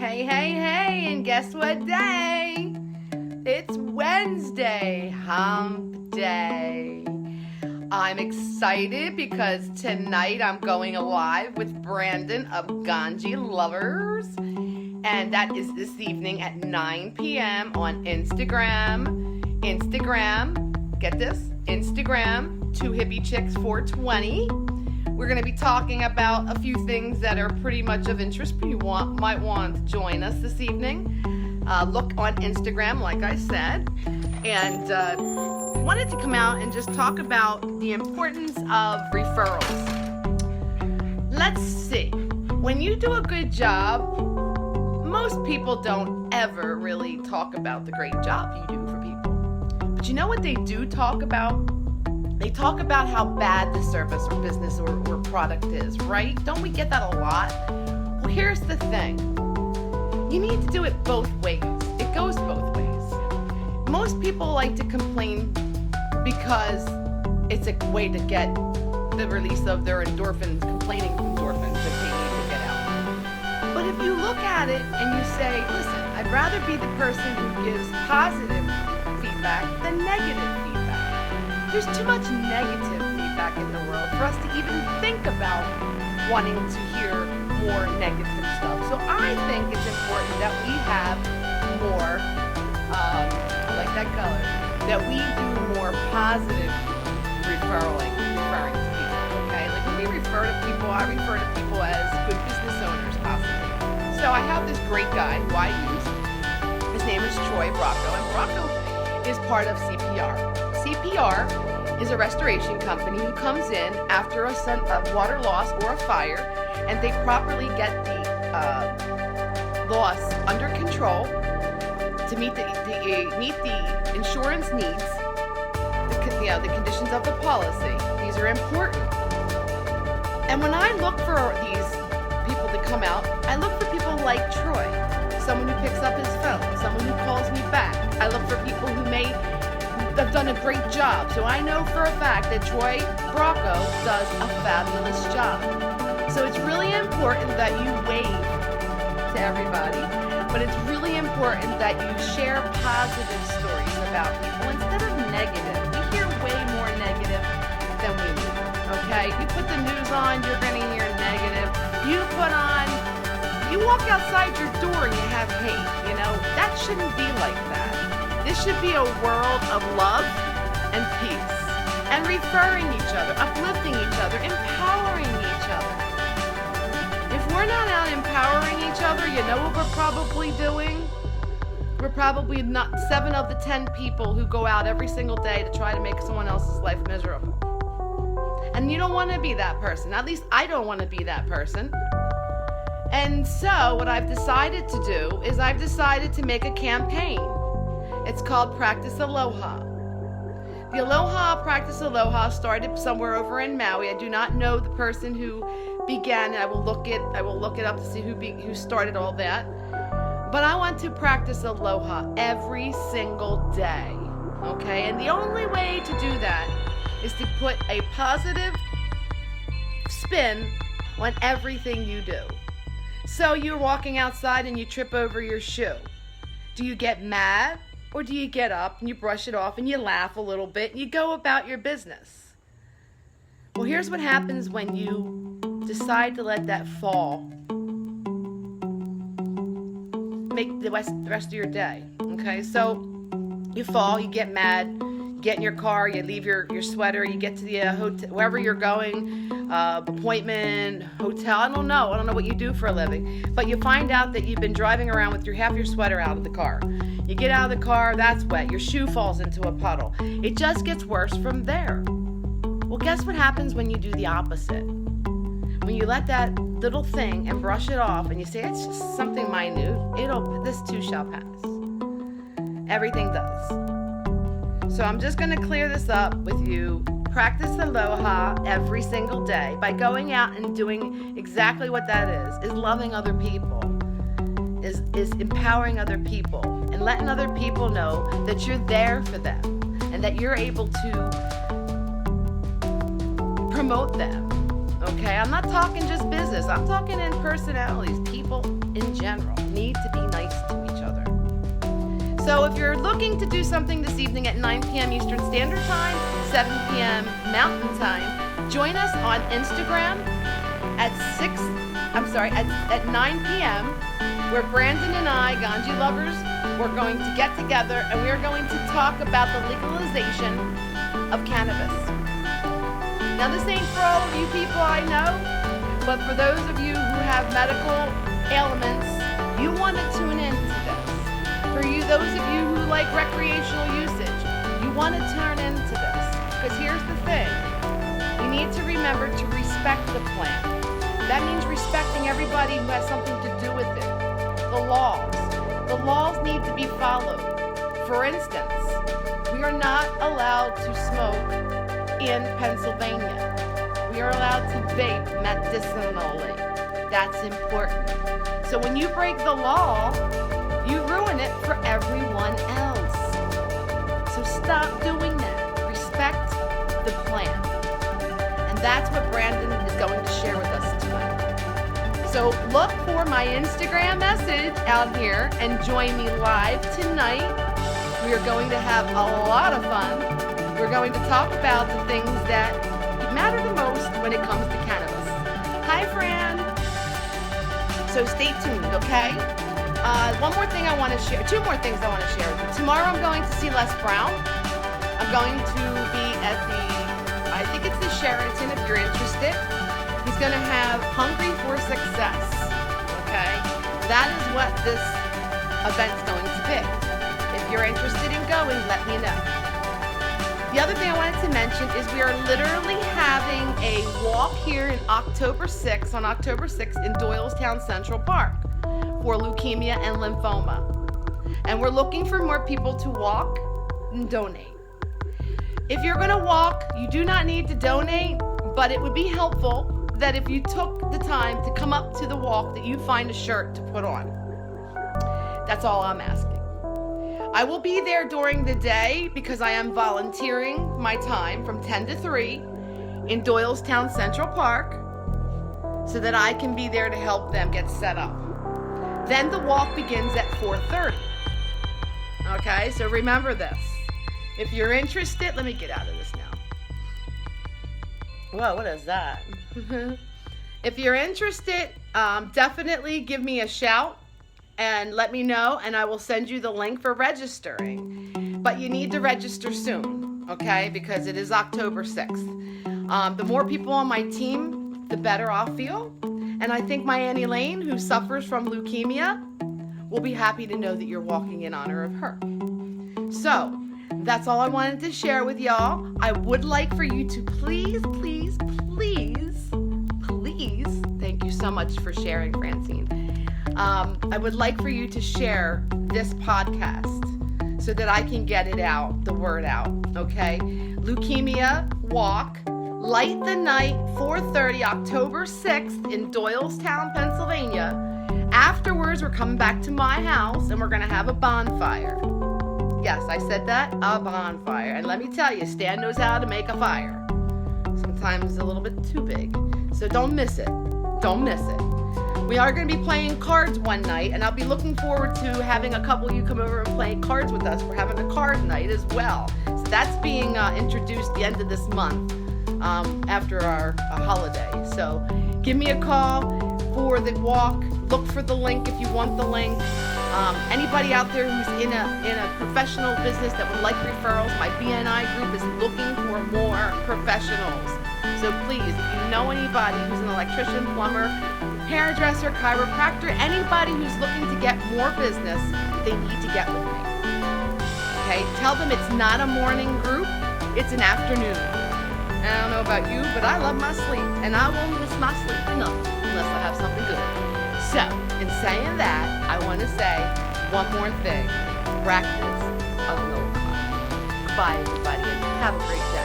Hey, and guess what day? It's Wednesday, hump day. I'm excited because tonight I'm going live with Brandon of Ganji Lovers. And that is this evening at 9 p.m. on Instagram, get this, Instagram, 2 Hippie Chicks 420. We're going to be talking about a few things that are pretty much of interest. You might want to join us this evening. Look on Instagram, like I said. And wanted to come out and just talk about the importance of referrals. Let's see. When you do a good job, most people don't ever really talk about the great job you do for people. But you know what they do talk about? They talk about how bad the service or business or product is, right? Don't we get that a lot? Well, here's the thing. You need to do it both ways. It goes both ways. Most people like to complain because it's a way to get the release of their endorphins, complaining endorphins that they need to get out. But if you look at it and you say, listen, I'd rather be the person who gives positive feedback than negative feedback. There's too much negative feedback in the world for us to even think about wanting to hear more negative stuff. So I think it's important that we have more, I like that color, that we do more positive referring to people, okay? Like when we refer to people, I refer to people as good business owners, possibly. So I have this great guy who I use. His name is Troy Bracco, and Bracco is part of CPR. CPR is a restoration company who comes in after a water loss or a fire, and they properly get the loss under control to meet the insurance needs, the conditions of the policy. These are important. And when I look for these people to come out, I look for people like Troy, someone who picks up his phone, someone who calls me back. I look for people who may have done a great job. So I know for a fact that Troy Bracco does a fabulous job. So it's really important that you wave to everybody, but it's really important that you share positive stories about people instead of negative. We hear way more negative than we do, okay? You put the news on, you're going to hear negative. You walk outside your door and you have hate, that shouldn't be like that. This should be a world of love and peace and referring each other, uplifting each other, empowering each other. If we're not out empowering each other, you know what we're probably doing? We're probably not 7 of the 10 people who go out every single day to try to make someone else's life miserable. And you don't want to be that person. At least I don't want to be that person. And so what I've decided to do is I've decided to make a campaign. It's called Practice Aloha. The Practice Aloha started somewhere over in Maui. I do not know the person who began it. I will look it up to see who started all that. But I want to practice Aloha every single day. Okay? And the only way to do that is to put a positive spin on everything you do. So you're walking outside and you trip over your shoe. Do you get mad? Or do you get up and you brush it off and you laugh a little bit and you go about your business? Well, here's what happens when you decide to let that fall make the rest of your day. Okay, so you fall, you get mad, you get in your car, you leave your sweater, you get to the hotel, wherever you're going, appointment, hotel, I don't know what you do for a living, but you find out that you've been driving around with half your sweater out of the car. You get out of the car, that's wet, your shoe falls into a puddle. It just gets worse from there. Well, guess what happens when you do the opposite? When you let that little thing and brush it off and you say, it's just something minute, this too shall pass. Everything does. So I'm just going to clear this up with you. Practice Aloha every single day by going out and doing exactly what that is loving other people, is empowering other people, and letting other people know that you're there for them and that you're able to promote them. Okay, I'm not talking just business. I'm talking in personalities, people. in general need to be nice to each other. So if you're looking to do something this evening at 9 p.m. Eastern Standard Time, 7 p.m. Mountain Time, join us on Instagram at 9 p.m. where Brandon and I, Ganji lovers, we're going to get together and we're going to talk about the legalization of cannabis. Now this ain't for all of you people I know, but for those of you who have medical ailments, you want to tune in to this. For you, those of you who like recreational usage, you want to turn into this. Because here's the thing, you need to remember to respect the plant. That means respecting everybody who has something to do with it. The laws. The laws need to be followed. For instance, we are not allowed to smoke in Pennsylvania. We are allowed to vape medicinally. That's important. So when you break the law, you ruin it for everyone else. So stop doing that. Respect the plant. And that's what Brandon is going to share with us tonight. So look for my Instagram message out here and join me live tonight. We are going to have a lot of fun. We're going to talk about the things that matter the most when it comes to cannabis. Hi, Fran. So stay tuned, okay? One more thing I want to share, two more things I want to share with you. Tomorrow I'm going to see Les Brown. I'm going to be at I think it's the Sheraton if you're interested. He's going to have Hungry for Success, okay? That is what this event's going to be. If you're interested in going, let me know. The other thing I wanted to mention is we are literally having a walk here on October 6th in Doylestown Central Park for leukemia and lymphoma. And we're looking for more people to walk and donate. If you're going to walk, you do not need to donate, but it would be helpful that if you took the time to come up to the walk that you find a shirt to put on. That's all I'm asking. I will be there during the day because I am volunteering my time from 10 to 3 in Doylestown Central Park so that I can be there to help them get set up. Then the walk begins at 4:30. Okay, so remember this. If you're interested, let me get out of this now. Whoa, what is that? If you're interested, definitely give me a shout and let me know, and I will send you the link for registering. But you need to register soon, okay? Because it is October 6th. The more people on my team, the better I'll feel. And I think my Annie Lane, who suffers from leukemia, will be happy to know that you're walking in honor of her. So, that's all I wanted to share with y'all. I would like for you to please, thank you so much for sharing, Francine. I would like for you to share this podcast so that I can get it out, the word out, okay? Leukemia Walk, Light the Night, 4:30, October 6th in Doylestown, Pennsylvania. Afterwards, we're coming back to my house and we're going to have a bonfire. Yes, I said that, a bonfire. And let me tell you, Stan knows how to make a fire. Sometimes a little bit too big. So don't miss it. Don't miss it. We are going to be playing cards one night, and I'll be looking forward to having a couple of you come over and play cards with us. We're having a card night as well. So that's being introduced the end of this month after our holiday. So give me a call for the walk. Look for the link if you want the link. Anybody out there who's in a professional business that would like referrals, my BNI group is looking for more professionals. So please, if you know anybody who's an electrician, plumber, hairdresser, chiropractor, anybody who's looking to get more business, they need to get with me. Okay, tell them it's not a morning group, it's an afternoon. And I don't know about you, but I love my sleep, and I won't miss my sleep enough unless I have something good. So, in saying that, I want to say one more thing. Practice of no harm. Bye, everybody, and have a great day.